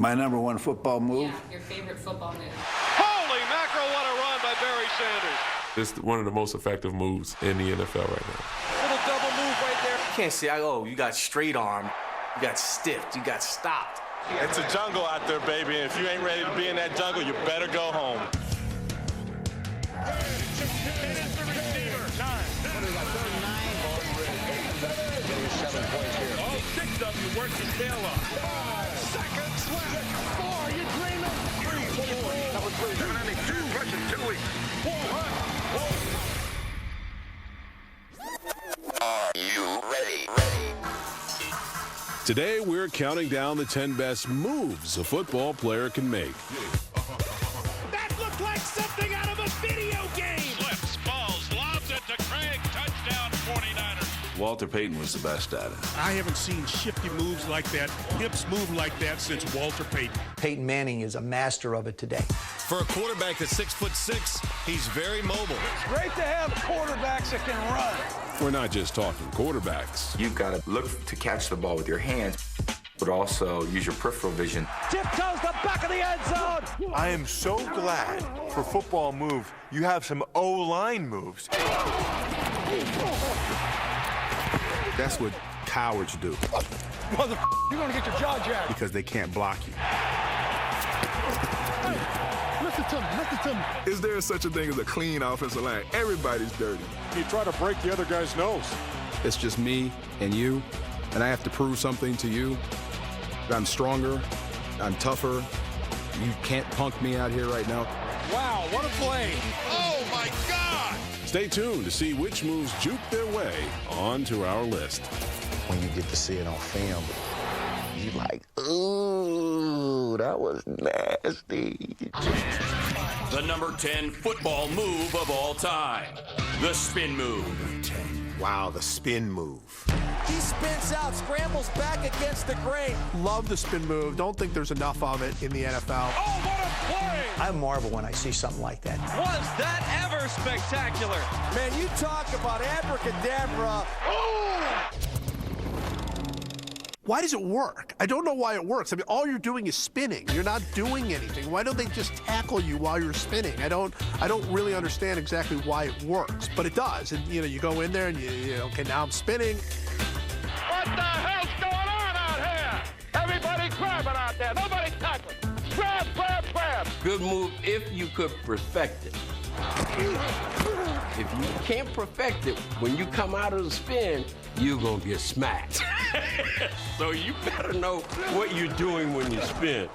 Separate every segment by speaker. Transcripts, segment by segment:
Speaker 1: My number one football move?
Speaker 2: Yeah, your favorite football move.
Speaker 3: Holy mackerel, what a run by Barry Sanders.
Speaker 4: It's one of the most effective moves in the NFL right now.
Speaker 3: Little double move right there.
Speaker 5: You can't say, oh, you got straight arm, you got stiffed, you got stopped.
Speaker 6: It's a jungle out there, baby, and if you ain't ready to be in that jungle, you better go home.
Speaker 3: All 6 of you work your tail off. 5 seconds left. 4, you dreaming? 3, 4, that was 3. 2, rushing 2 weeks. 4,
Speaker 7: Are you ready?
Speaker 8: Today, we're counting down the 10 best moves a football player can make.
Speaker 3: that looked like something out of a video game. Slips, falls, lobs it to Craig. Touchdown 49ers.
Speaker 1: Walter Payton was the best at it.
Speaker 9: I haven't seen shifty moves like that, hips moving like that since Walter Payton.
Speaker 10: Peyton Manning is a master of it today.
Speaker 11: For a quarterback that's 6'6", he's very mobile.
Speaker 12: It's great to have quarterbacks that can run.
Speaker 8: We're not just talking quarterbacks.
Speaker 13: You've got to look to catch the ball with your hands, but also use your peripheral vision.
Speaker 12: Tiptoes the back of the end zone.
Speaker 6: I am so glad for football move, you have some O-line moves.
Speaker 14: That's what cowards do.
Speaker 12: Mother, you're going to get your jaw jacked.
Speaker 14: Because they can't block you.
Speaker 12: Listen to me.
Speaker 15: Is there such a thing as a clean offensive line? Everybody's dirty.
Speaker 9: You try to break the other guy's nose.
Speaker 14: It's just me and you, and I have to prove something to you. I'm stronger, I'm tougher. You can't punk me out here right now.
Speaker 9: Wow, what a play.
Speaker 3: Oh, my God.
Speaker 8: Stay tuned to see which moves juke their way onto our list.
Speaker 10: When you get to see it on film, you're like, ooh, that was nasty.
Speaker 11: The number 10 football move of all time, the spin move.
Speaker 6: Wow, the spin move.
Speaker 12: He spins out, scrambles back against the grain.
Speaker 16: Love the spin move. Don't think there's enough of it in the NFL.
Speaker 3: Oh, what a play.
Speaker 10: I marvel when I see something like that.
Speaker 3: Was that ever spectacular?
Speaker 12: Man, you talk about abracadabra. Oh!
Speaker 16: Why does it work? I don't know why it works. I mean, all you're doing is spinning. You're not doing anything. Why don't they just tackle you while you're spinning? I don't really understand exactly why it works, but it does. And you go in there and okay, now I'm spinning.
Speaker 3: What the hell's going on out here? Everybody grabbing out there. Nobody tackling. Grab.
Speaker 5: Good move if you could perfect it. If you can't perfect it, when you come out of the spin, you're going to get smacked. So you better know what you're doing when you spin.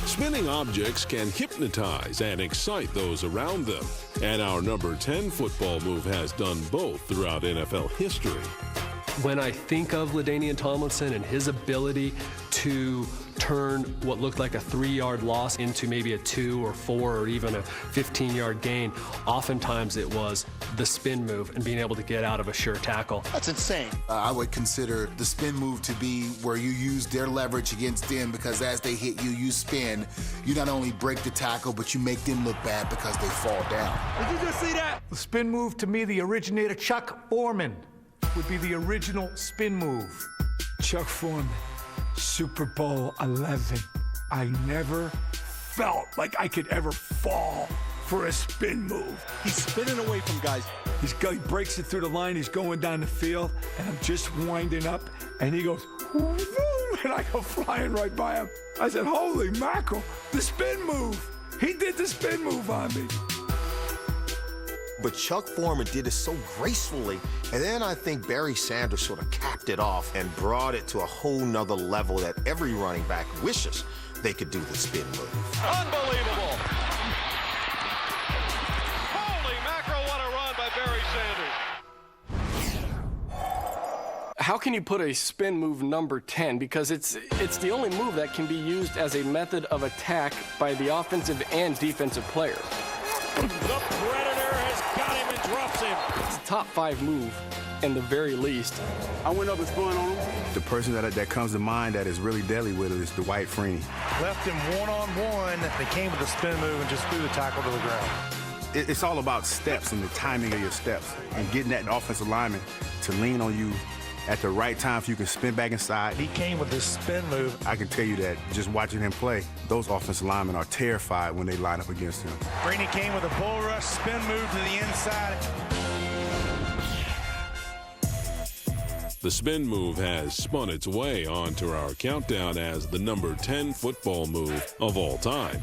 Speaker 8: Spinning objects can hypnotize and excite those around them. And our number 10 football move has done both throughout NFL history.
Speaker 17: When I think of LaDainian Tomlinson and his ability to turn what looked like a 3-yard loss into maybe a 2 or 4 or even a 15-yard gain, oftentimes it was the spin move and being able to get out of a sure tackle.
Speaker 18: That's insane. I would consider the spin move to be where you use their leverage against them, because as they hit you, you spin. You not only break the tackle, but you make them look bad because they fall down.
Speaker 12: Did you just see that? The spin move, to me, the originator, Chuck Foreman, would be the original spin move.
Speaker 19: Chuck Foreman, Super Bowl 11. I never felt like I could ever fall for a spin move. He's spinning away from guys. He breaks it through the line. He's going down the field, and I'm just winding up, and he goes, woo, and I go flying right by him. I said, holy mackerel, the spin move. He did the spin move on me.
Speaker 6: But Chuck Foreman did it so gracefully. And then I think Barry Sanders sort of capped it off and brought it to a whole nother level that every running back wishes they could do the spin move.
Speaker 3: Unbelievable. Holy mackerel, what a run by Barry Sanders.
Speaker 5: How can you put a spin move number 10? Because it's the only move that can be used as a method of attack by the offensive and defensive players.
Speaker 3: The Predator has got him and drops him.
Speaker 5: It's a top 5 move, in the very least.
Speaker 14: I went up and spun on him. The person that comes to mind that is really deadly with it is Dwight Freeney.
Speaker 20: Left him one-on-one. They came with a spin move and just threw the tackle to the ground.
Speaker 14: It's all about steps and the timing of your steps and getting that offensive lineman to lean on you
Speaker 2: at the right time if you can spin back inside.
Speaker 20: He came with his spin move.
Speaker 2: I can tell you that just watching him play, those offensive linemen are terrified when they line up against him.
Speaker 20: Brainy came with a bull rush spin move to the inside.
Speaker 8: The spin move has spun its way onto our countdown as the number 10 football move of all time.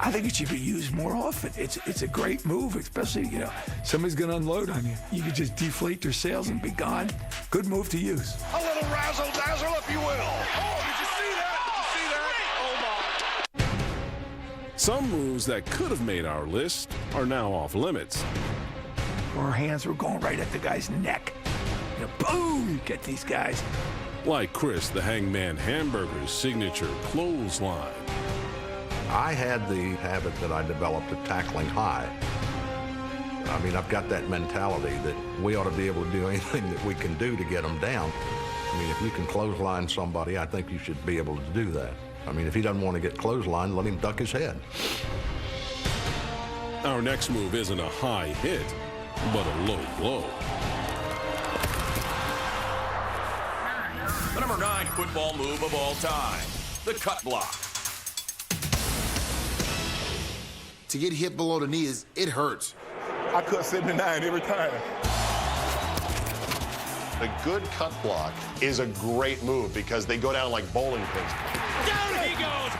Speaker 19: I think it should be used more often. It's a great move, especially, somebody's going to unload on you. You could just deflate their sails and be gone. Good move to use.
Speaker 3: A little razzle-dazzle, if you will. Oh, did you see that? Did you see that? Oh, my.
Speaker 8: Some moves that could have made our list are now off limits.
Speaker 19: Our hands were going right at the guy's neck. Boom, you get these guys.
Speaker 8: Like Chris the Hangman Hamburger's signature clothesline.
Speaker 7: I had the habit that I developed of tackling high. I mean, I've got that mentality that we ought to be able to do anything that we can do to get them down. I mean, if you can clothesline somebody, I think you should be able to do that. I mean, if he doesn't want to get clotheslined, let him duck his head.
Speaker 8: Our next move isn't a high hit, but a low blow.
Speaker 11: The number 9 football move of all time, the cut block.
Speaker 18: To get hit below the knee, it hurts.
Speaker 15: I cut 79 every time.
Speaker 2: A good cut block is a great move because they go down like bowling pins.
Speaker 3: Down he goes.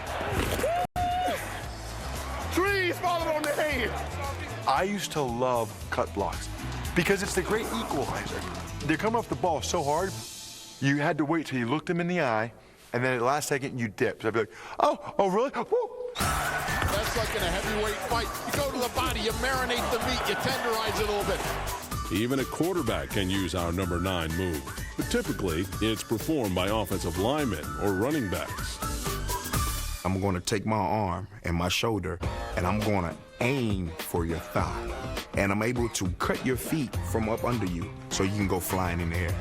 Speaker 15: Trees falling on the head. I used to love cut blocks because it's the great equalizer. They're coming off the ball so hard, you had to wait till you looked them in the eye, and then at the last second you dip. So I'd be like, oh, really? Woo.
Speaker 6: That's like in a heavyweight fight. You go to the body, you marinate the meat, you tenderize it a little bit.
Speaker 8: Even a quarterback can use our number 9 move, but typically it's performed by offensive linemen or running backs.
Speaker 14: I'm going to take my arm and my shoulder, and I'm going to aim for your thigh. And I'm able to cut your feet from up under you so you can go flying in the air.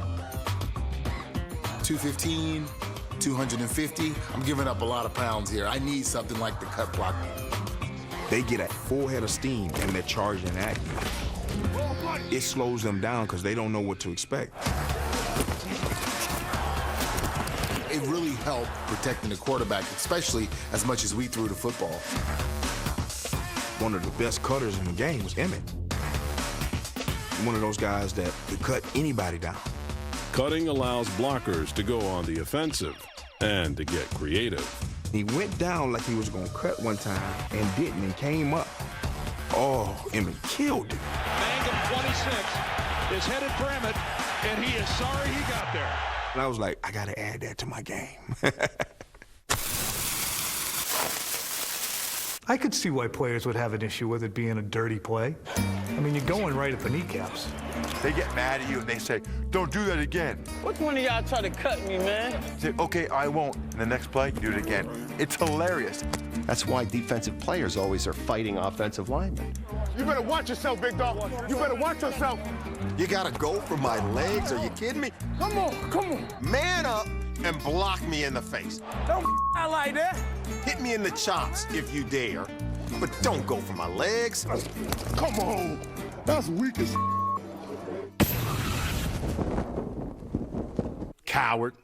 Speaker 18: 215, 250. I'm giving up a lot of pounds here. I need something like the cut block.
Speaker 14: They get a full head of steam and they're charging at you. It slows them down because they don't know what to expect.
Speaker 18: It really helped protecting the quarterback, especially as much as we threw the football.
Speaker 14: One of the best cutters in the game was Emmett. One of those guys that could cut anybody down.
Speaker 8: Cutting allows blockers to go on the offensive and to get creative.
Speaker 14: He went down like he was going to cut one time and didn't and came up. Oh, Emmett killed it.
Speaker 9: Mangum, 26, is headed for Emmett, and he is sorry he got there.
Speaker 14: And I was like, I got to add that to my game.
Speaker 12: I could see why players would have an issue with it being a dirty play. I mean, you're going right at the kneecaps.
Speaker 15: They get mad at you and they say, don't do that again.
Speaker 21: Which one of y'all try to cut me, man?
Speaker 15: Say, okay, I won't. And the next play, you do it again. It's hilarious.
Speaker 22: That's why defensive players always are fighting offensive linemen.
Speaker 15: You better watch yourself, big dog. You better watch yourself.
Speaker 6: You gotta go for my legs? Are you kidding me?
Speaker 15: Come on.
Speaker 6: Man up and block me in the face.
Speaker 15: Don't like that.
Speaker 6: Hit me in the chops if you dare, but don't go for my legs.
Speaker 15: Come on. That's weak as
Speaker 2: Coward.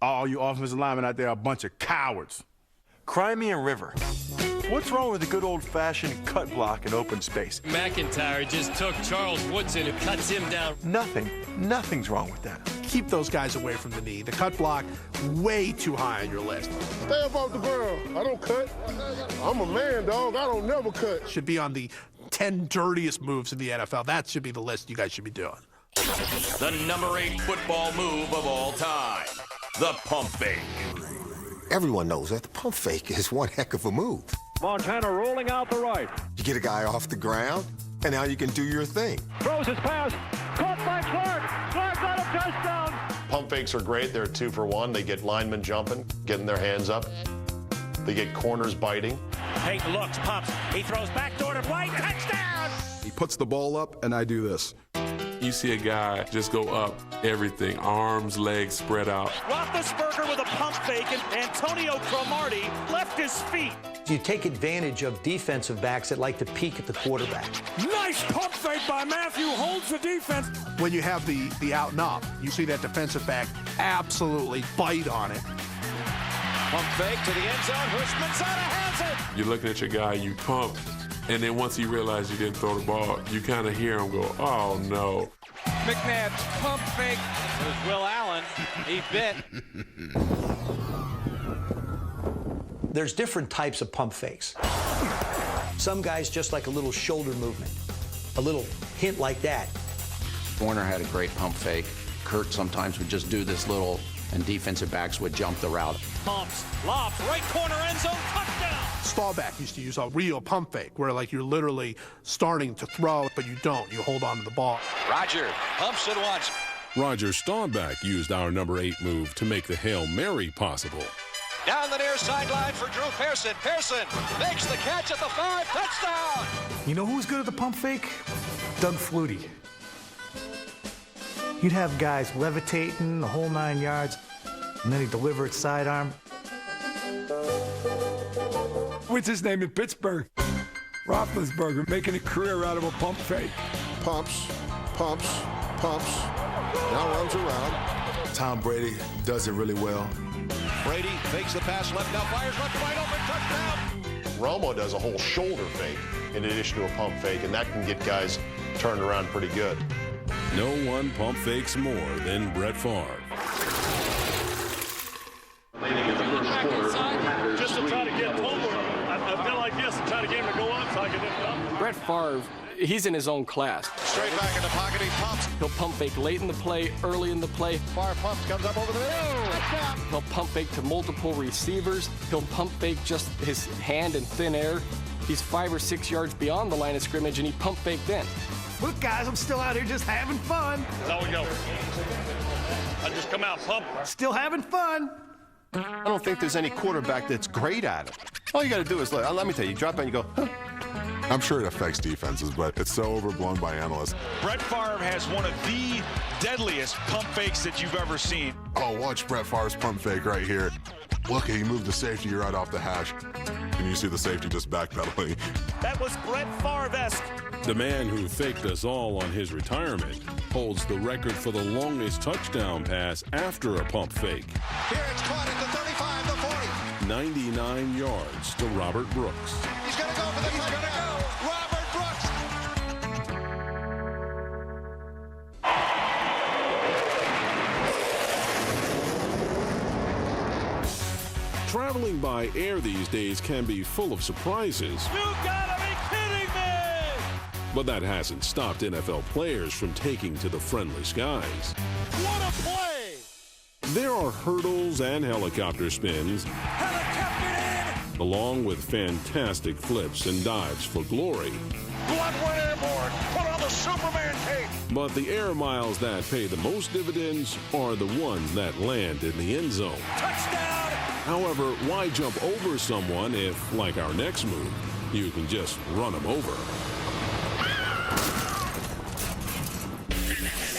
Speaker 2: All you offensive linemen out there are a bunch of cowards.
Speaker 15: Crimean River. What's wrong with a good old-fashioned cut block in open space?
Speaker 23: McIntyre just took Charles Woodson and cuts him down.
Speaker 15: Nothing's wrong with that.
Speaker 16: Keep those guys away from the knee. The cut block, way too high on your list.
Speaker 15: Stay above the ground. I don't cut. I'm a man, dog. I don't never cut.
Speaker 16: Should be on the 10 dirtiest moves in the NFL. That should be the list you guys should be doing.
Speaker 11: The number 8 football move of all time, the pump fake.
Speaker 6: Everyone knows that the pump fake is one heck of a move.
Speaker 3: Montana rolling out the right.
Speaker 6: You get a guy off the ground, and now you can do your thing.
Speaker 3: Throws his pass. Caught by Clark. Clark got a touchdown.
Speaker 2: Pump fakes are great. They're 2 for 1. They get linemen jumping, getting their hands up. They get corners biting.
Speaker 3: Peyton looks, pops. He throws backdoor to White. Touchdown!
Speaker 14: He puts the ball up, and I do this.
Speaker 4: You see a guy just go up, everything, arms, legs spread out.
Speaker 3: Roethlisberger with a pump fake, and Antonio Cromartie left his feet.
Speaker 1: You take advantage of defensive backs that like to peek at the quarterback.
Speaker 19: Nice pump fake by Matthew, holds the defense.
Speaker 16: When you have the out and up, you see that defensive back absolutely bite on it.
Speaker 3: Pump fake to the end zone. Houshmandzadeh has it.
Speaker 4: You're looking at your guy, you pump, and then once he realized you didn't throw the ball, you kind of hear him go, oh no.
Speaker 21: McNabb's pump fake. There's Will Allen. He bit.
Speaker 1: There's different types of pump fakes. Some guys just like a little shoulder movement, a little hint like that.
Speaker 10: Warner had a great pump fake. Kurt sometimes would just do this little, and defensive backs would jump the route.
Speaker 3: Pumps, lobs, right corner end zone, touchdown.
Speaker 16: Staubach used to use a real pump fake where like you're literally starting to throw, but you don't. You hold on to the ball.
Speaker 3: Roger pumps it once.
Speaker 8: Roger Staubach used our number 8 move to make the Hail Mary possible.
Speaker 3: Down the near sideline for Drew Pearson. Pearson makes the catch at the 5, touchdown.
Speaker 12: You know who's good at the pump fake? Doug Flutie. You'd have guys levitating the whole 9 yards, and then he'd deliver it sidearm.
Speaker 19: What's his name in Pittsburgh? Roethlisberger making a career out of a pump fake.
Speaker 6: Pumps, pumps, pumps. Now runs around.
Speaker 14: Tom Brady does it really well.
Speaker 3: Brady fakes the pass left, now fires left to right, open, touchdown.
Speaker 2: Romo does a whole shoulder fake in addition to a pump fake, and that can get guys turned around pretty good.
Speaker 8: No one pump fakes more than Brett Favre.
Speaker 9: Just to try to get Homer, I feel like this, to try to get him to go up so I can lift up.
Speaker 17: Brett Favre, he's in his own class.
Speaker 3: Straight back in the pocket, he pumps.
Speaker 17: He'll pump fake late in the play, early in the play.
Speaker 3: Favre pumps, comes up over the middle. Touchdown.
Speaker 17: He'll pump fake to multiple receivers. He'll pump fake just his hand in thin air. He's 5 or 6 yards beyond the line of scrimmage, and he pump faked in.
Speaker 12: Look, guys, I'm still out here just having fun.
Speaker 9: That's how we go. I just come out pump.
Speaker 12: Still having fun.
Speaker 22: I don't think there's any quarterback that's great at it. All you got to do is, let me tell you, drop down and you go, huh.
Speaker 13: I'm sure it affects defenses, but it's so overblown by analysts.
Speaker 3: Brett Favre has one of the deadliest pump fakes that you've ever seen.
Speaker 13: Oh, watch Brett Favre's pump fake right here. Look, he moved the safety right off the hash. And you see the safety just backpedaling.
Speaker 3: That was Brett Favre-esque.
Speaker 8: The man who faked us all on his retirement holds the record for the longest touchdown pass after a pump fake.
Speaker 3: Here it's caught at the 35, the 40.
Speaker 8: 99 yards to Robert Brooks.
Speaker 3: He's going to go for the touchdown. Robert Brooks.
Speaker 8: Traveling by air these days can be full of surprises.
Speaker 3: You gotta be kidding me!
Speaker 8: But that hasn't stopped NFL players from taking to the friendly skies.
Speaker 3: What a play!
Speaker 8: There are hurdles and helicopter spins, along with fantastic flips and dives for glory.
Speaker 3: Blood went airborne. Put on the Superman cape.
Speaker 8: But the air miles that pay the most dividends are the ones that land in the end zone.
Speaker 3: Touchdown!
Speaker 8: However, why jump over someone if, like our next move, you can just run them over?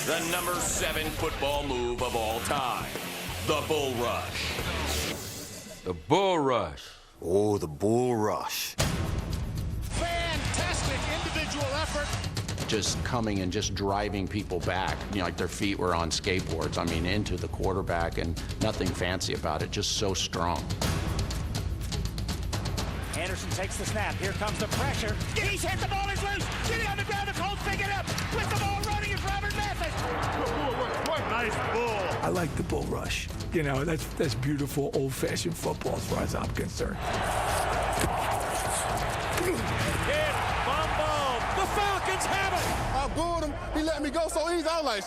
Speaker 11: The number 7 football move of all time, the Bull Rush.
Speaker 5: The Bull Rush.
Speaker 6: Oh, the Bull Rush.
Speaker 3: Fantastic individual effort.
Speaker 10: Just coming and just driving people back, like their feet were on skateboards, into the quarterback, and nothing fancy about it, just so strong.
Speaker 3: Anderson takes the snap. Here comes the pressure. He's hit. The ball is loose. Get on the ground. The Colts pick it up. With the ball running is Robert Mathis.
Speaker 9: What nice bull.
Speaker 19: I like the Bull Rush. That's beautiful, old-fashioned football as far as I'm concerned.
Speaker 3: Hit. Fumble. The Falcons have it.
Speaker 14: I booed him. He let me go so easy. I was like,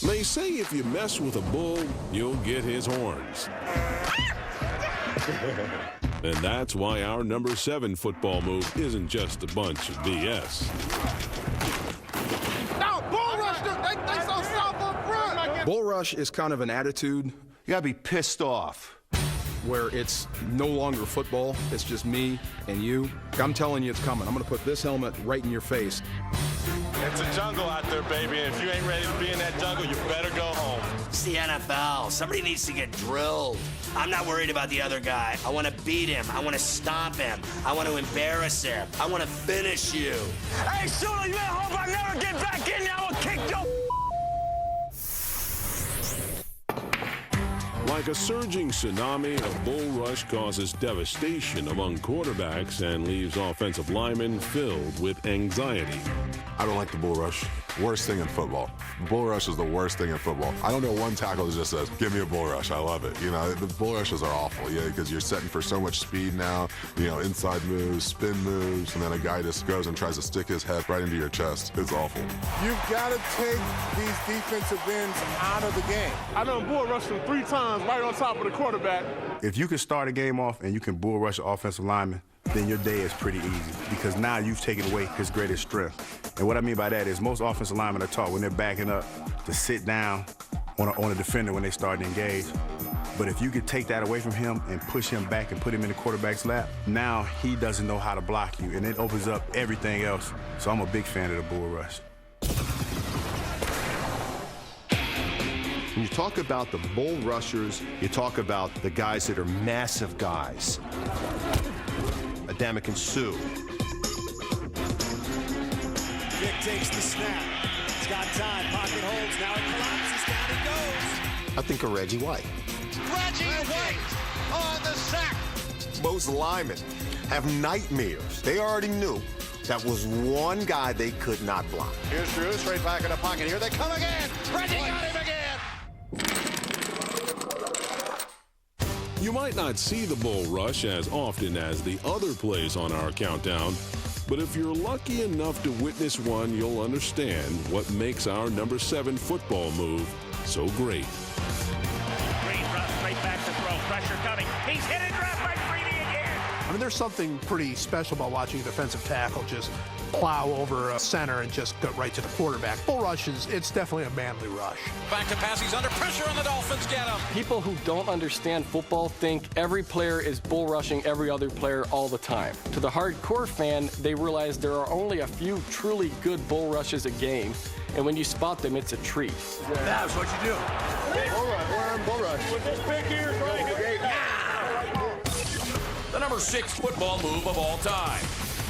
Speaker 8: They say if you mess with a bull, you'll get his horns. And that's why our number 7 football move isn't just a bunch of BS.
Speaker 14: no, Bull Rush, they so soft up front.
Speaker 24: Bull Rush is kind of an attitude.
Speaker 22: You got to be pissed off.
Speaker 24: Where it's no longer football, it's just me and you. I'm telling you it's coming. I'm going to put this helmet right in your face.
Speaker 3: It's a jungle out there, baby, and if you ain't ready to be in that jungle, you better go home.
Speaker 7: It's the NFL. Somebody needs to get drilled. I'm not worried about the other guy. I want to beat him. I want to stomp him. I want to embarrass him. I want to finish you.
Speaker 3: Hey, Sula, you better hope I never get back in there. I will kick your...
Speaker 8: Like a surging tsunami, a bull rush causes devastation among quarterbacks and leaves offensive linemen filled with anxiety.
Speaker 13: I don't like the bull rush. Worst thing in football. Bull rush is the worst thing in football. I don't know one tackle that just says, give me a bull rush. I love it. You know, the bull rushes are awful, yeah, because you're setting for so much speed now, you know, inside moves, spin moves, and then a guy just goes and tries to stick his head right into your chest. It's awful.
Speaker 18: You've got to take these defensive ends out of the game.
Speaker 15: I done bull rushed him 3 times right on top of the quarterback.
Speaker 14: If you can start a game off and you can bull rush an offensive lineman, then your day is pretty easy because now you've taken away his greatest strength. And what I mean by that is most offensive linemen are taught when they're backing up to sit down on a defender when they start to engage. But if you could take that away from him and push him back and put him in the quarterback's lap, now he doesn't know how to block you, and it opens up everything else. So I'm a big fan of the bull rush.
Speaker 22: When you talk about the bull rushers, you talk about the guys that are massive guys. Adamakin Suh.
Speaker 3: Vic takes the snap. He's got time. Pocket holds. Now it collapses. Down he goes.
Speaker 6: I think of Reggie White.
Speaker 3: Reggie White on the sack.
Speaker 6: Most linemen have nightmares. They already knew that was one guy they could not block.
Speaker 3: Here's Drew, straight back in the pocket. Here they come again. Reggie got him again.
Speaker 8: You might not see the bull rush as often as the other plays on our countdown, but if you're lucky enough to witness one, you'll understand what makes our number 7 football move so great.
Speaker 21: Green drops straight back to throw. Pressure coming. He's hit and dropped by Greeny again.
Speaker 16: I mean, there's something pretty special about watching a defensive tackle just plow over a center and just go right to the quarterback. Bull rush it's definitely a manly rush.
Speaker 21: Back to pass. He's under pressure on the Dolphins. Get him.
Speaker 17: People who don't understand football think every player is bull rushing every other player all the time. To the hardcore fan, they realize there are only a few truly good bull rushes a game, and when you spot them, it's a treat.
Speaker 3: That's what you do.
Speaker 15: Bull rush. We're on bull rush. With his big ears right here.
Speaker 11: The number 6 football move of all time,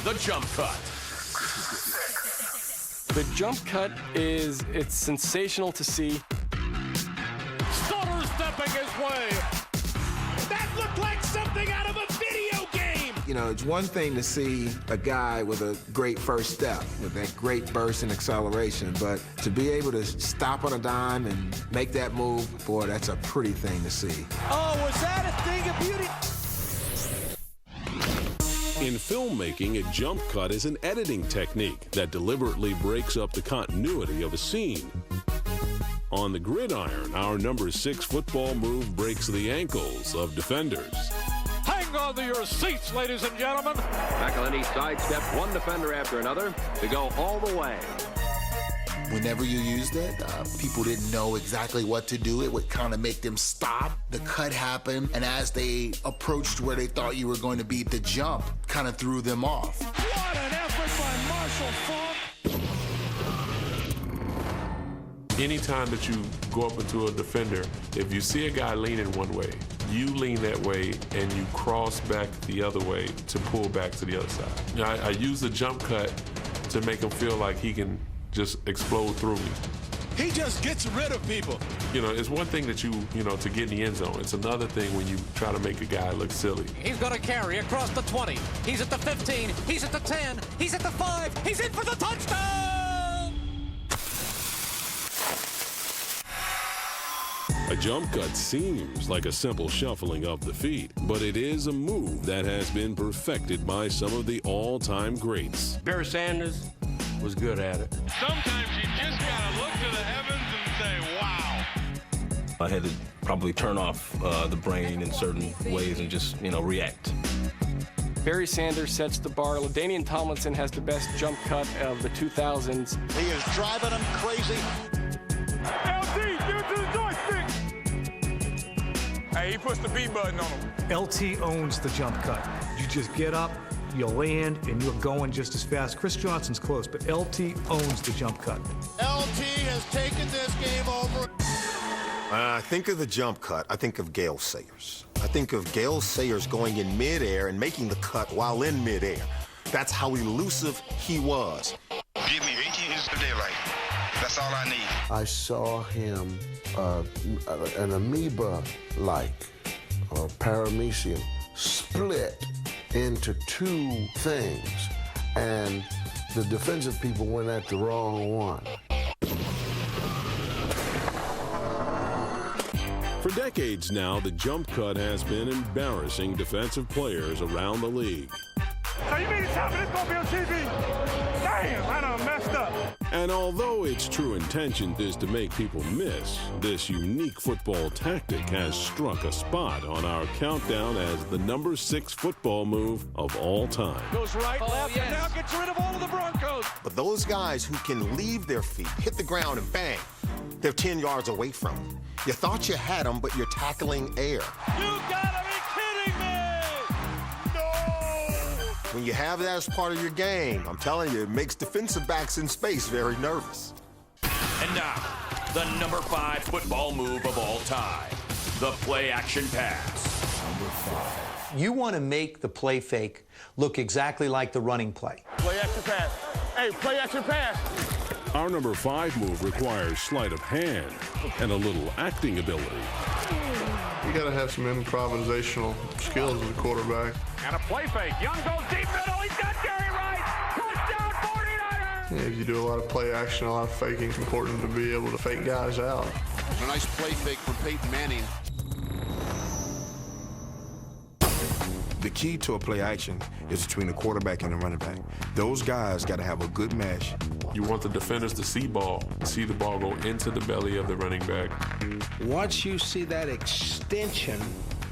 Speaker 11: the jump cut.
Speaker 17: The jump cut it's sensational to see.
Speaker 3: Stutter stepping his way. That looked like something out of a video game.
Speaker 19: You know, it's one thing to see a guy with a great first step, with that great burst and acceleration, but to be able to stop on a dime and make that move, boy, that's a pretty thing to see.
Speaker 3: Oh, was that a thing of beauty?
Speaker 8: In filmmaking, a jump cut is an editing technique that deliberately breaks up the continuity of a scene. On the gridiron, our number 6 football move breaks the ankles of defenders.
Speaker 3: Hang on to your seats, ladies and gentlemen.
Speaker 20: McElhenney sidestepped one defender after another to go all the way.
Speaker 23: Whenever you used it, people didn't know exactly what to do. It would kind of make them stop. The cut happened, and as they approached where they thought you were going to be, the jump kind of threw them off.
Speaker 3: What an effort by Marshall Faulk.
Speaker 4: Anytime that you go up into a defender, if you see a guy leaning one way, you lean that way and you cross back the other way to pull back to the other side. You know, I use the jump cut to make him feel like he can just explode through me.
Speaker 3: He just gets rid of people.
Speaker 4: You know, it's one thing that you know, to get in the end zone. It's another thing when you try to make a guy look silly.
Speaker 21: He's going to carry across the 20. He's at the 15. He's at the 10. He's at the 5. He's in for the touchdown!
Speaker 8: A jump cut seems like a simple shuffling of the feet, but it is a move that has been perfected by some of the all-time greats.
Speaker 5: Barry Sanders was good at it.
Speaker 3: Sometimes you just gotta look to the heavens and say, wow.
Speaker 25: I had to probably turn off the brain in certain ways and just, react.
Speaker 17: Barry Sanders sets the bar. LaDainian Tomlinson has the best jump cut of the 2000s.
Speaker 3: He is driving him crazy. LT, give it to the joystick. Hey, he puts the B button on him.
Speaker 12: LT owns the jump cut. You just get up, you land, and you're going just as fast. Chris Johnson's close, but LT owns the jump cut.
Speaker 3: LT has taken this game over.
Speaker 6: I think of the jump cut, I think of Gale Sayers. I think of Gale Sayers going in midair and making the cut while in midair. That's how elusive he was.
Speaker 3: Give me 18 inches of daylight. That's all I need.
Speaker 1: I saw him, an amoeba-like, or paramecium, split into two things, and the defensive people went at the wrong one.
Speaker 8: For decades now, the jump cut has been embarrassing defensive players around the league.
Speaker 3: So you mean to tell me this gonna be on TV? Damn, I done messed up.
Speaker 8: And although its true intention is to make people miss, this unique football tactic has struck a spot on our countdown as the number 6 football move of all time.
Speaker 3: Goes right, left, and now gets rid of all of the Broncos.
Speaker 6: But those guys who can leave their feet, hit the ground, and bang, they're 10 yards away from them. You thought you had them, but you're tackling air.
Speaker 3: You gotta be kidding me! No!
Speaker 6: When you have that as part of your game, I'm telling you, it makes defensive backs in space very nervous.
Speaker 11: And now, the number 5 football move of all time, the play-action pass.
Speaker 2: Number 5. You want to make the play fake look exactly like the running play.
Speaker 3: Play action pass. Hey, play action pass.
Speaker 8: Our number 5 move requires sleight of hand and a little acting ability.
Speaker 9: You got to have some improvisational skills as a quarterback.
Speaker 3: And a play fake. Young goes deep middle. He's got Jerry Rice. Touchdown 49ers.
Speaker 9: Yeah, if you do a lot of play action, a lot of faking, it's important to be able to fake guys out.
Speaker 10: A nice play fake from Peyton Manning.
Speaker 14: The key to a play action is between the quarterback and the running back. Those guys got to have a good mesh.
Speaker 4: You want the defenders to see the ball go into the belly of the running back.
Speaker 24: Once you see that extension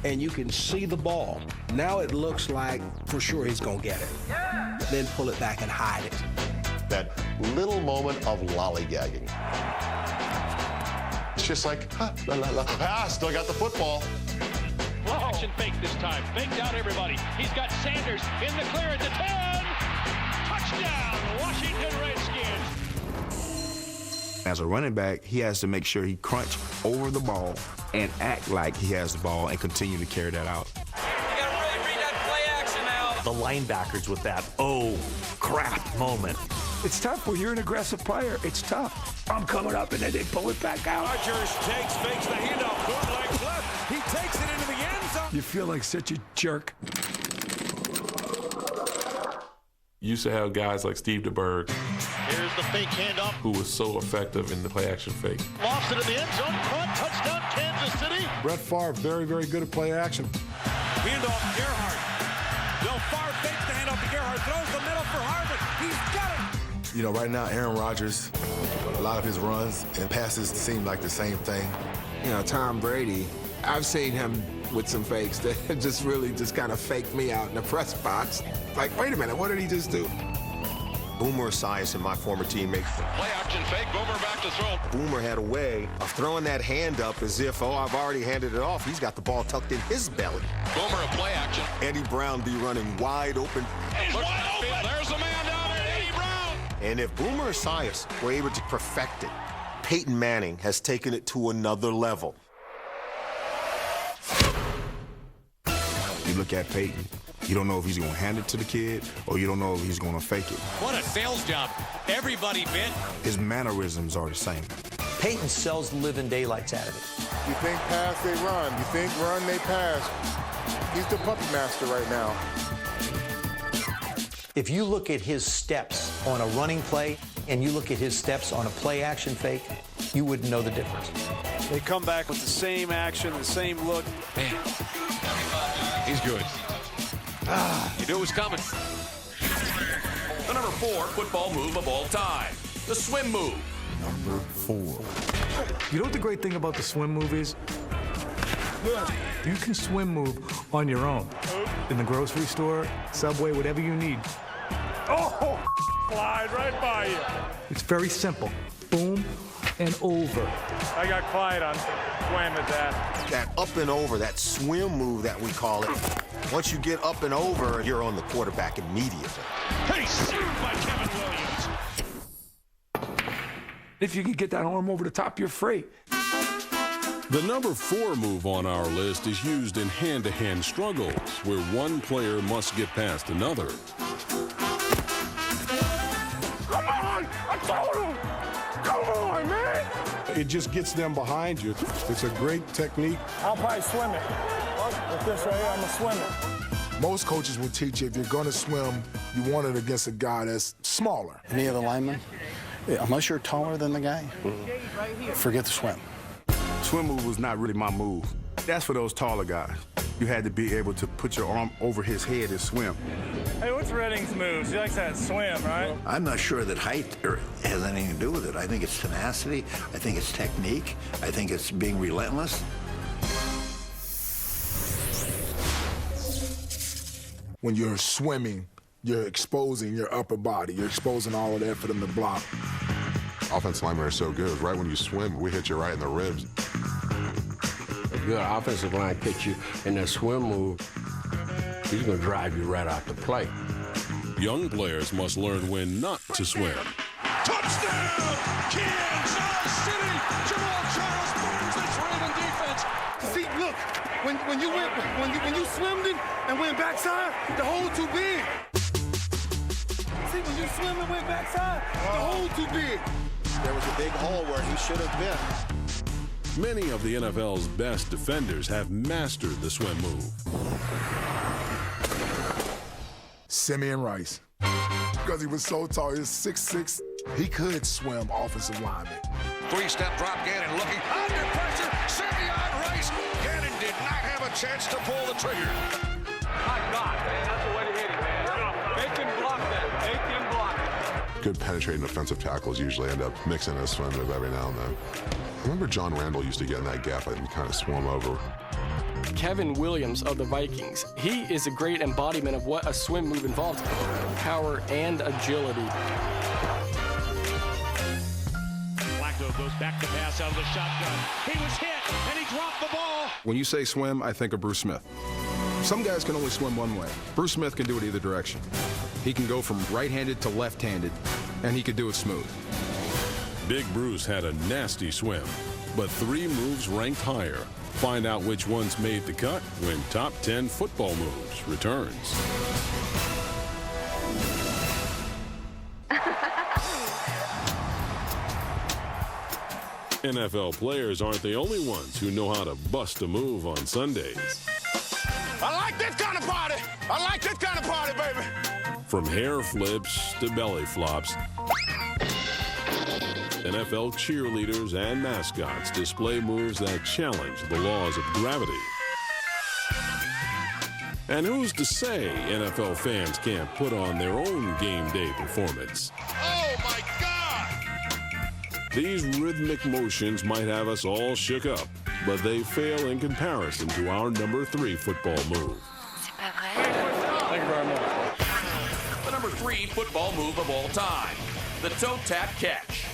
Speaker 24: and you can see the ball, now it looks like for sure he's going to get it. Yeah. Then pull it back and hide it.
Speaker 22: That little moment of lollygagging. It's just like, la, la, la. Ah, still got the football.
Speaker 21: Action fake this time. Faked out everybody. He's got Sanders in the clear at the 10. Touchdown, Washington Redskins.
Speaker 14: As a running back, he has to make sure he crunch over the ball and act like he has the ball and continue to carry that out.
Speaker 21: You gotta really read that play action now.
Speaker 26: The linebackers with that, oh, crap moment.
Speaker 19: It's tough when you're an aggressive player. It's tough. I'm coming up, and then they pull it back out.
Speaker 3: Rodgers fakes the handoff, bootleg left. He takes it into the end zone.
Speaker 19: You feel like such a jerk.
Speaker 4: You used to have guys like Steve DeBerg.
Speaker 3: Here's the fake handoff.
Speaker 4: Who was so effective in the play action fake.
Speaker 3: Lost it in the end zone. Caught, touchdown, Kansas City.
Speaker 18: Brett Favre, very, very good at play action.
Speaker 3: Handoff, Gerhardt. Del Favre fakes the handoff to Gerhardt. Throws the middle for Harvin. He's got it.
Speaker 18: You know, right now, Aaron Rodgers, a lot of his runs and passes seem like the same thing.
Speaker 27: You know, Tom Brady, I've seen him with some fakes that just really kind of faked me out in the press box. Like, wait a minute, what did he just do?
Speaker 6: Boomer Esiason, my former teammate.
Speaker 3: Play action fake, Boomer back to throw.
Speaker 6: Boomer had a way of throwing that hand up as if, oh, I've already handed it off. He's got the ball tucked in his belly.
Speaker 3: Boomer a play action.
Speaker 6: Eddie Brown be running wide open.
Speaker 3: He's wide open. There's the man down there, Eddie Brown.
Speaker 6: And if Boomer Esiason were able to perfect it, Peyton Manning has taken it to another level.
Speaker 14: You look at Peyton, you don't know if he's going to hand it to the kid or you don't know if he's going to fake it.
Speaker 21: What a sales job. Everybody bit.
Speaker 14: His mannerisms are the same.
Speaker 2: Peyton sells the living daylights out of it.
Speaker 18: You think pass, they run. You think run, they pass. He's the puppet master right now.
Speaker 2: If you look at his steps on a running play and you look at his steps on a play action fake, you wouldn't know the difference.
Speaker 28: They come back with the same action, the same look.
Speaker 21: Man, he's good. You knew it was coming.
Speaker 11: The number 4 football move of all time, the swim move.
Speaker 19: Number 4. You know what the great thing about the swim move is? You can swim move on your own. In the grocery store, Subway, whatever you need.
Speaker 3: Oh, slide right by you.
Speaker 19: It's very simple. Boom and over.
Speaker 3: I got Clyde on swim at that.
Speaker 6: That up and over, that swim move that we call it. Once you get up and over, you're on the quarterback immediately.
Speaker 3: Hey, saved by Kevin Williams.
Speaker 19: If you can get that arm over the top, you're free.
Speaker 8: The number 4 move on our list is used in hand-to-hand struggles, where one player must get past another.
Speaker 19: Come on! I told him! Come on, man! It just gets them behind you. It's a great technique.
Speaker 5: I'll probably swim it. With this right here, I'm gonna swim it.
Speaker 7: Most coaches will teach you if you're gonna swim, you want it against a guy that's smaller.
Speaker 13: Any other lineman, unless you're taller than the guy, forget the swim.
Speaker 14: Swim move was not really my move. That's for those taller guys. You had to be able to put your arm over his head and swim.
Speaker 5: Hey, what's Redding's moves? He likes that swim, right?
Speaker 15: I'm not sure that height has anything to do with it. I think it's tenacity. I think it's technique. I think it's being relentless.
Speaker 7: When you're swimming, you're exposing your upper body. You're exposing all of that for them to block.
Speaker 16: Offensive linemen are so good. Right when you swim, we hit you right in the ribs.
Speaker 20: A good offensive line gets you in that swim move, he's going to drive you right out the play.
Speaker 8: Young players must learn when not to swim.
Speaker 3: Touchdown! Kansas City! Jamal Charles burns this Raven defense.
Speaker 5: See, look, when you swimmed it and went backside, the hole too big. See, when you swim and went backside, the hole too big.
Speaker 6: There was a big hole where he should have been.
Speaker 8: Many of the NFL's best defenders have mastered the swim move.
Speaker 7: Simeon Rice. Because he was so tall, he was 6'6", he could swim offensive lineman.
Speaker 3: 3-step drop, Gannon looking under pressure. Simeon Rice. Gannon did not have a chance to pull the trigger.
Speaker 5: My God, man, that's the way to hit it, man. They can block that. They can block it.
Speaker 16: Good penetrating offensive tackles usually end up mixing a swim move every now and then. I remember John Randall used to get in that gap and kind of swim over.
Speaker 23: Kevin Williams of the Vikings. He is a great embodiment of what a swim move involves. Power and agility.
Speaker 21: Flacco goes back to pass out of the shotgun. He was hit, and he dropped the ball.
Speaker 25: When you say swim, I think of Bruce Smith. Some guys can only swim one way. Bruce Smith can do it either direction. He can go from right-handed to left-handed, and he could do it smooth.
Speaker 8: Big Bruce had a nasty swim, but 3 moves ranked higher. Find out which ones made the cut when Top 10 Football Moves returns. NFL players aren't the only ones who know how to bust a move on Sundays.
Speaker 3: I like this kind of party. I like this kind of party, baby.
Speaker 8: From hair flips to belly flops, NFL cheerleaders and mascots display moves that challenge the laws of gravity. And who's to say NFL fans can't put on their own game day performance?
Speaker 3: Oh, my God!
Speaker 8: These rhythmic motions might have us all shook up, but they fail in comparison to our number 3 football move.
Speaker 21: Thank you very much.
Speaker 11: The number 3 football move of all time, the toe tap catch.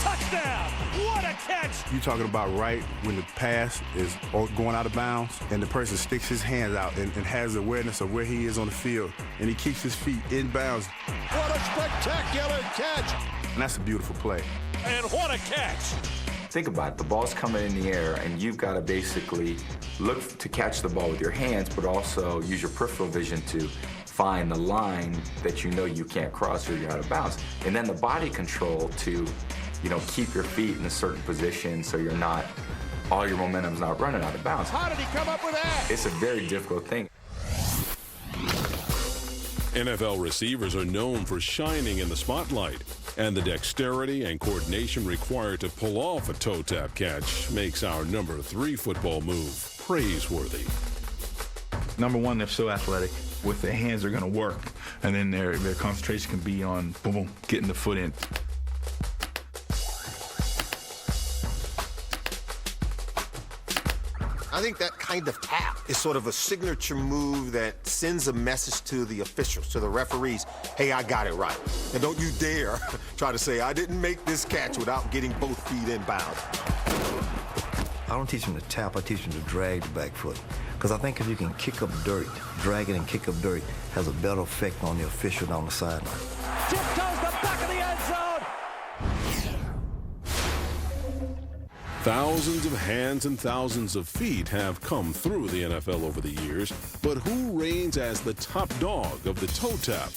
Speaker 21: Touchdown! What a catch!
Speaker 14: You talking about right when the pass is going out of bounds and the person sticks his hands out and has awareness of where he is on the field and he keeps his feet in bounds.
Speaker 3: What a spectacular catch!
Speaker 14: And that's a beautiful play.
Speaker 21: And what a catch!
Speaker 25: Think about it. The ball's coming in the air, and you've got to basically look to catch the ball with your hands, but also use your peripheral vision to find the line that you know you can't cross or you're out of bounds. And then the body control to, keep your feet in a certain position so you're not, all your momentum's not running out of bounds.
Speaker 3: How did he come up with that?
Speaker 25: It's a very difficult thing.
Speaker 8: NFL receivers are known for shining in the spotlight, and the dexterity and coordination required to pull off a toe tap catch makes our number 3 football move praiseworthy.
Speaker 29: Number 1, they're so athletic. With their hands, they're going to work, and then their concentration can be on boom, boom, getting the foot in.
Speaker 6: I think that kind of tap is sort of a signature move that sends a message to the officials, to the referees, hey, I got it right. And don't you dare try to say, I didn't make this catch without getting both feet in bounds.
Speaker 30: I don't teach them to tap, I teach them to drag the back foot. Because I think if you can kick up dirt, drag it and kick up dirt has a better effect on the official down the sideline.
Speaker 21: Tiptoes the back of the end zone!
Speaker 8: Thousands of hands and thousands of feet have come through the NFL over the years, but who reigns as the top dog of the toe tap?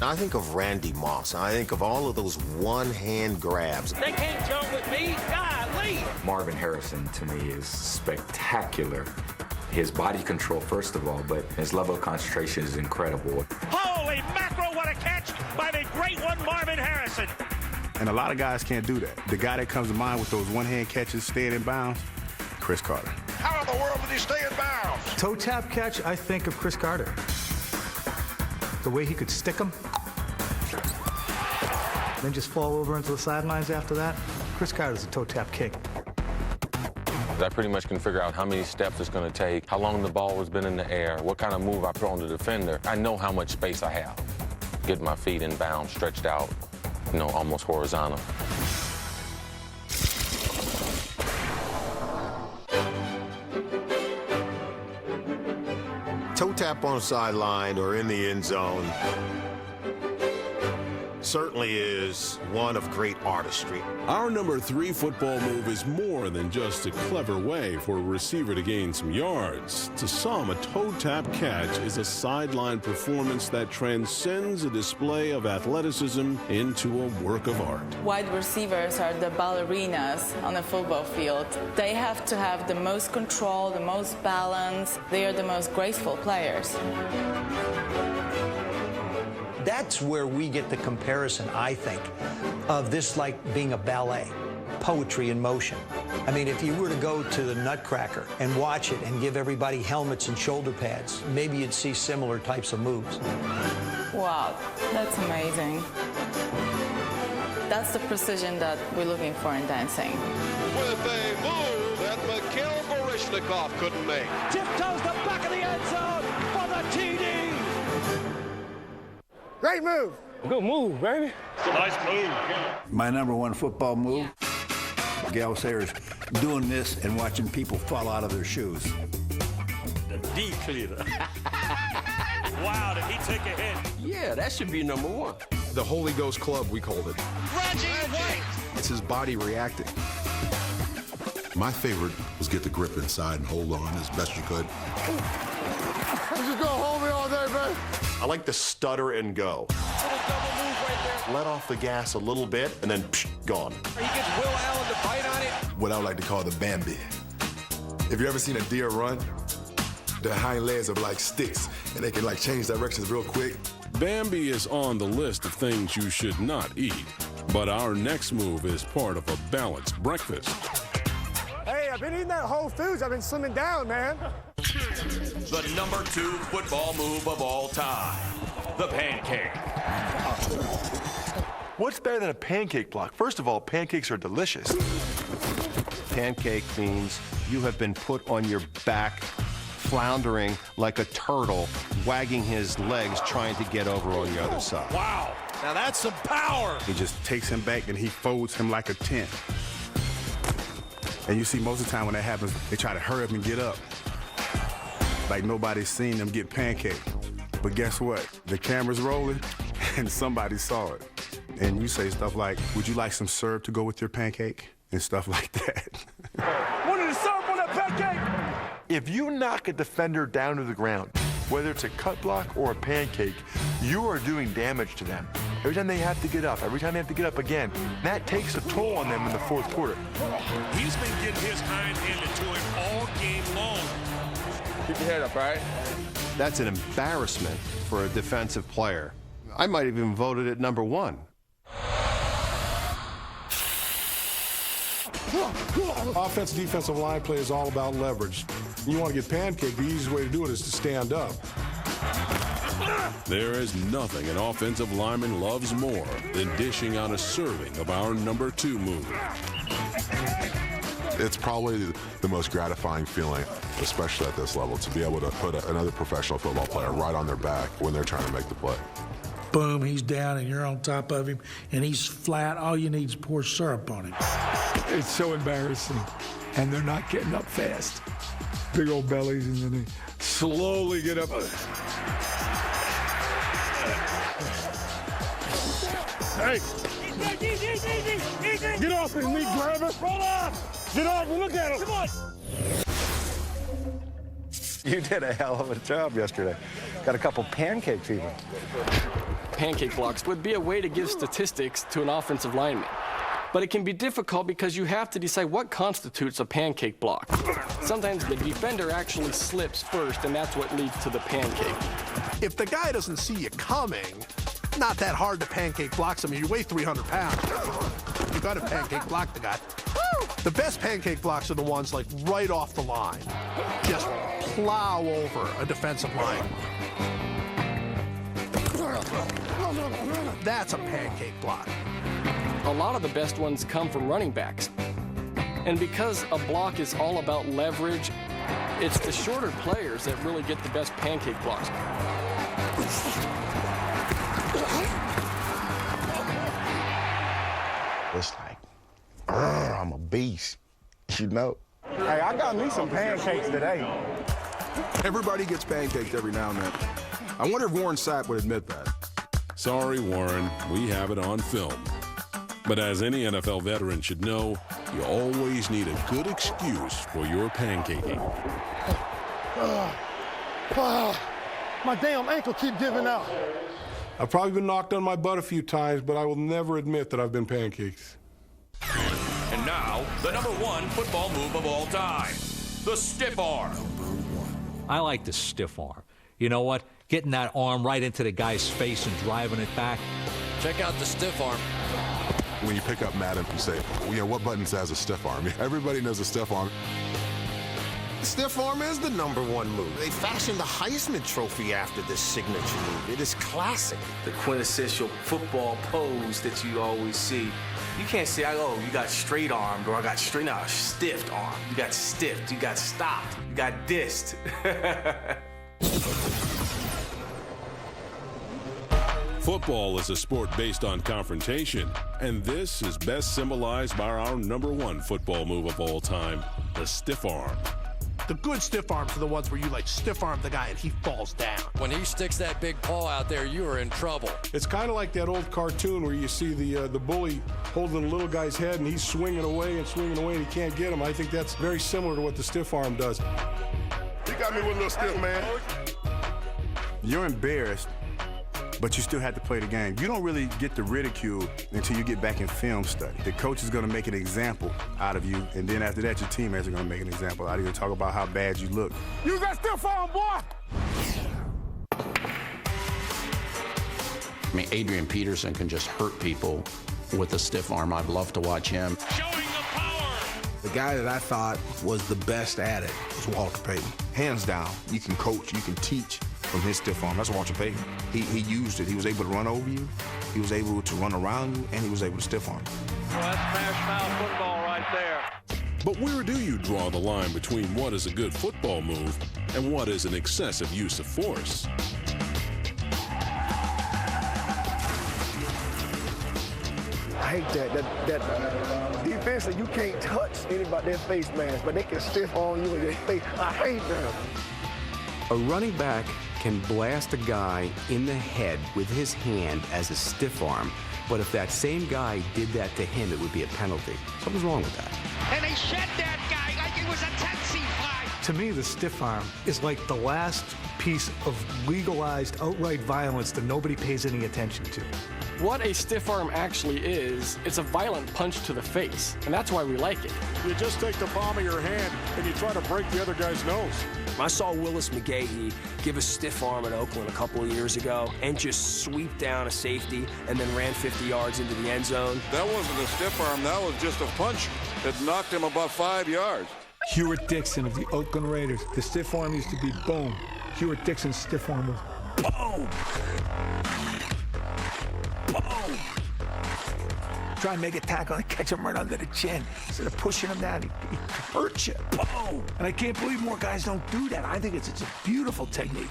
Speaker 6: I think of Randy Moss. I think of all of those one-hand grabs.
Speaker 21: They can't jump with me. Golly.
Speaker 25: Marvin Harrison, to me, is spectacular. His body control, first of all, but his level of concentration is incredible.
Speaker 21: Holy mackerel, what a catch by the great one, Marvin Harrison.
Speaker 14: And a lot of guys can't do that. The guy that comes to mind with those one-hand catches staying in bounds, Chris Carter.
Speaker 3: How in the world did he stay in bounds?
Speaker 1: Toe tap catch, I think of Chris Carter. The way he could stick them, then just fall over into the sidelines after that. Chris Carter's a toe tap king.
Speaker 4: I pretty much can figure out how many steps it's going to take, how long the ball has been in the air, what kind of move I put on the defender. I know how much space I have. Get my feet in bounds, stretched out, you know, almost horizontal.
Speaker 6: Toe tap on the sideline or in the end zone certainly is one of great artistry.
Speaker 8: Our number 3 football move is more than just a clever way for a receiver to gain some yards. To some, a toe tap catch is a sideline performance that transcends a display of athleticism into a work of art.
Speaker 9: Wide receivers are the ballerinas on a football field. They have to have the most control, the most balance. They are the most graceful players.
Speaker 2: That's where we get the comparison, I think, of this like being a ballet, poetry in motion. I mean, if you were to go to the Nutcracker and watch it and give everybody helmets and shoulder pads, maybe you'd see similar types of moves.
Speaker 9: Wow, that's amazing. That's the precision that we're looking for in dancing.
Speaker 3: With a move that Mikhail Baryshnikov couldn't make.
Speaker 21: Tiptoes the back of the end zone for the TD.
Speaker 5: Great move.
Speaker 21: Good move, baby. Nice move.
Speaker 30: My number 1 football move, Gale Sayers, doing this and watching people fall out of their shoes.
Speaker 21: The D cleaner. Wow, did he take a hit?
Speaker 20: Yeah, that should be number 1.
Speaker 18: The Holy Ghost Club, we called it.
Speaker 21: Reggie White.
Speaker 18: It's his body reacting.
Speaker 16: My favorite was get the grip inside and hold on as best you could.
Speaker 5: You just go hold me all day, man.
Speaker 6: I like the stutter and go.
Speaker 21: Little double move right there.
Speaker 6: Let off the gas a little bit and then gone.
Speaker 21: He gets Will Allen to bite on it.
Speaker 18: What I would like to call the Bambi. If you ever seen a deer run, their hind legs are like sticks, and they can like change directions real quick.
Speaker 8: Bambi is on the list of things you should not eat, but our next move is part of a balanced breakfast.
Speaker 5: Hey, I've been eating that Whole Foods. I've been slimming down, man.
Speaker 11: The number 2 football move of all time, the pancake.
Speaker 18: What's better than a pancake block? First of all, pancakes are delicious.
Speaker 10: Pancake means you have been put on your back, floundering like a turtle, wagging his legs, trying to get over on the other side.
Speaker 21: Wow, now that's some power.
Speaker 14: He just takes him back and he folds him like a tent. And you see most of the time when that happens, they try to hurry up and get up. Like nobody's seen them get pancaked. But guess what? The camera's rolling and somebody saw it. And you say stuff like, would you like some syrup to go with your pancake? And stuff like that.
Speaker 21: Wanted to serve on that pancake.
Speaker 18: If you knock a defender down to the ground, whether it's a cut block or a pancake, you are doing damage to them. Every time they have to get up, every time they have to get up again, that takes a toll on them in the 4th quarter.
Speaker 21: He's been getting his hind handed to him all game long.
Speaker 10: Keep your head up, all right? That's an embarrassment for a defensive player. I might have even voted it number 1.
Speaker 7: Offensive, defensive line play is all about leverage. You want to get pancaked, the easiest way to do it is to stand up.
Speaker 8: There is nothing an offensive lineman loves more than dishing out a serving of our number 2 move.
Speaker 16: It's probably the most gratifying feeling, especially at this level, to be able to put another professional football player right on their back when they're trying to make the play.
Speaker 19: Boom, he's down and you're on top of him and he's flat. All you need is pour syrup on him. It's so embarrassing. And they're not getting up fast. Big old bellies, and then they slowly get up.
Speaker 5: Hey. Get off his knee, grabber. Roll off. Get off and look at him. Come on.
Speaker 12: You did a hell of a job yesterday. Got a couple pancakes even.
Speaker 13: Pancake blocks would be a way to give statistics to an offensive lineman. But it can be difficult because you have to decide what constitutes a pancake block. Sometimes the defender actually slips first, and that's what leads to the pancake.
Speaker 15: If the guy doesn't see you coming, not that hard to pancake block somebody. You weigh 300 pounds. You got to pancake block the guy. The best pancake blocks are the ones like right off the line. Just plow over a defensive line. That's a pancake block.
Speaker 13: A lot of the best ones come from running backs. And because a block is all about leverage, it's the shorter players that really get the best pancake blocks.
Speaker 14: It's like, I'm a beast, you know?
Speaker 5: Hey, I got me some pancakes today.
Speaker 7: Everybody gets pancaked every now and then. I wonder if Warren Sapp would admit that.
Speaker 8: Sorry, Warren, we have it on film. But as any NFL veteran should know, you always need a good excuse for your pancaking.
Speaker 5: My damn ankle keep giving out.
Speaker 17: I've probably been knocked on my butt a few times, but I will never admit that I've been pancaked.
Speaker 11: And now, the #1 football move of all time, the stiff arm.
Speaker 22: I like the stiff arm. You know what? Getting that arm right into the guy's face and driving it back.
Speaker 23: Check out the stiff arm.
Speaker 16: When you pick up Madden and say, what button says a stiff arm? Everybody knows a stiff arm.
Speaker 6: The stiff arm is the #1 move. They fashioned the Heisman Trophy after this signature move. It is classic.
Speaker 24: The quintessential football pose that you always see. You can't say, oh, you got straight armed or I got straight, no, stiffed arm. You got stiffed, you got stopped, you got dissed.
Speaker 8: Football is a sport based on confrontation, and this is best symbolized by our #1 football move of all time, the stiff arm.
Speaker 15: The good stiff arms are the ones where you like stiff arm the guy and he falls down.
Speaker 23: When he sticks that big paw out there, you are in trouble.
Speaker 17: It's kind of like that old cartoon where you see the bully holding the little guy's head and he's swinging away and he can't get him. I think that's very similar to what the stiff arm does.
Speaker 5: You got me with a little stiff, man.
Speaker 14: You're embarrassed, but you still have to play the game. You don't really get the ridicule until you get back in film study. The coach is going to make an example out of you, and then after that, your teammates are going to make an example out of you and talk about how bad you look.
Speaker 5: Use that stiff arm, boy!
Speaker 26: I mean, Adrian Peterson can just hurt people with a stiff arm. I'd love to watch him.
Speaker 17: The guy that I thought was the best at it was Walter Payton. Hands down. You can coach, you can teach from his stiff arm. That's Walter Payton. He used it. He was able to run over you, he was able to run around you, and he was able to stiff arm.
Speaker 21: Well, that's smash mouth football right there.
Speaker 8: But where do you draw the line between what is a good football move and what is an excessive use of force?
Speaker 5: I hate that defensively you can't touch anybody their face mask, but they can stiff arm you in their face. I hate them.
Speaker 27: A running back can blast a guy in the head with his hand as a stiff arm, but if that same guy did that to him, it would be a penalty. Something's wrong with that.
Speaker 21: And they shed that guy like it was a Tennessee fly.
Speaker 1: To me, the stiff arm is like the last piece of legalized outright violence that nobody pays any attention to.
Speaker 13: What a stiff arm actually is, it's a violent punch to the face, and that's why we like it.
Speaker 17: You just take the palm of your hand and you try to break the other guy's nose.
Speaker 28: I saw Willis McGahee give a stiff arm at Oakland a couple of years ago and just sweep down a safety and then ran 50 yards into the end zone.
Speaker 31: That wasn't a stiff arm, that was just a punch that knocked him about 5 yards.
Speaker 19: Hewitt Dixon of the Oakland Raiders. The stiff arm used to be boom. Hewitt Dixon's stiff arm was boom. Boom. Try and make a tackle and catch him right under the chin. Instead of pushing him down, he hurts you. Boom. And I can't believe more guys don't do that. I think it's a beautiful technique.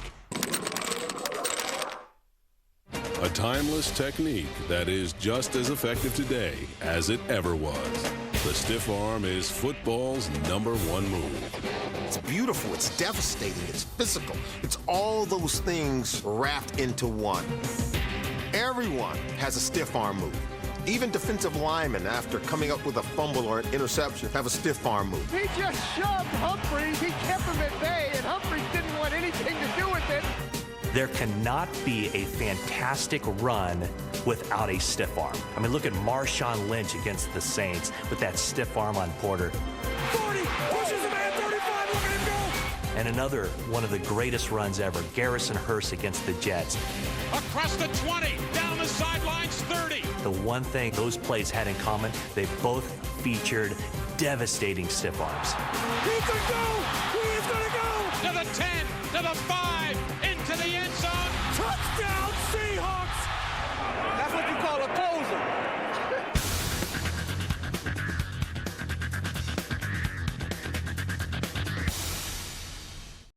Speaker 8: A timeless technique that is just as effective today as it ever was. The stiff arm is football's #1 move.
Speaker 6: It's beautiful, it's devastating, it's physical. It's all those things wrapped into one. Everyone has a stiff arm move. Even defensive linemen, after coming up with a fumble or an interception, have a stiff arm move.
Speaker 2: He just shoved Humphries. He kept him at bay, and Humphries didn't want anything to do with it.
Speaker 3: There cannot be a fantastic run without a stiff arm. I mean, look at Marshawn Lynch against the Saints with that stiff arm on Porter.
Speaker 21: 40, pushes the man, 35, look at him go!
Speaker 3: And another one of the greatest runs ever, Garrison Hearst against the Jets.
Speaker 21: Across the 20, down the sidelines, 30.
Speaker 3: The one thing those plays had in common, they both featured devastating stiff arms.
Speaker 21: He could go! He is gonna go! To the 10, to the 5,